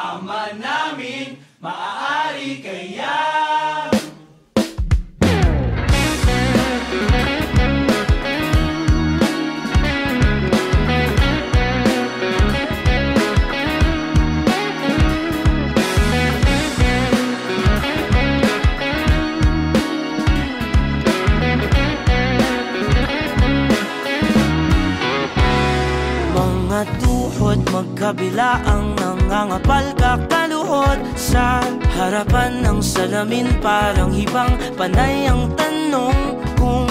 Ama namin, maaari kaya? Mga tuhod magkabila ang nangangapal kakaluhod sa harapan ng salamin. Parang hibang panay ang tanong kung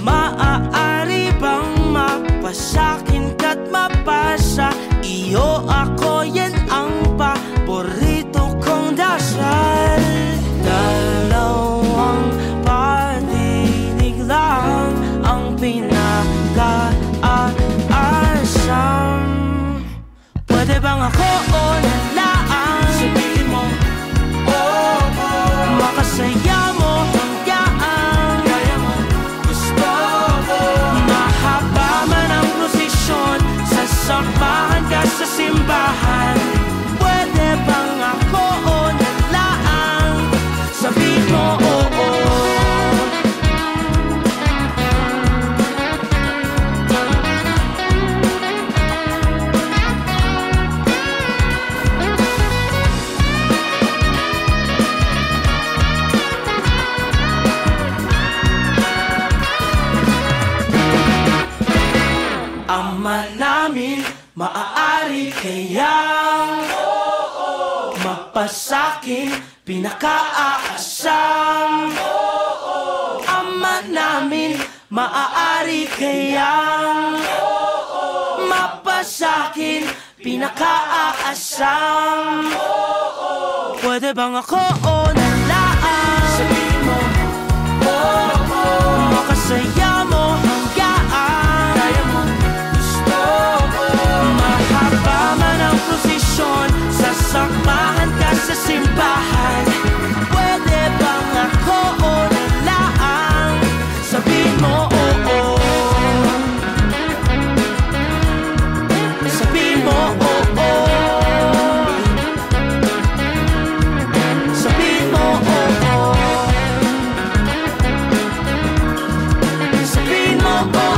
maaari bang mapasakin ka't mapasa iyo ako. Yan ang paborito kong dasal. Dalawang patinig lang ang pinag-aasam. Pwede bang ako o nalaan? Sabihin mo, oo, makasaya mo hanggaan. kaya mo, gusto ko. Mahaba man ang prosesyon, sasamahan ka sa simbahan. Pwede bang ako o nalaan? Sabihin mo oo. Ama namin, maaari kayang mapasakin pinakaasam. Ama namin, maaari kayang mapasakin pinakaasam. Pwede bang ako o nalaan? Sabihin mo, oo, makasaya mo hanggaan. kaya mo, gusto ko. Mahaba man ang prosesyon, sasamahan ka sa simbahan. Pwede bang ako o nalaan? Sabihin mo oo. Sabihin mo oo. Sabihin mo oo. Sabihin mo oo.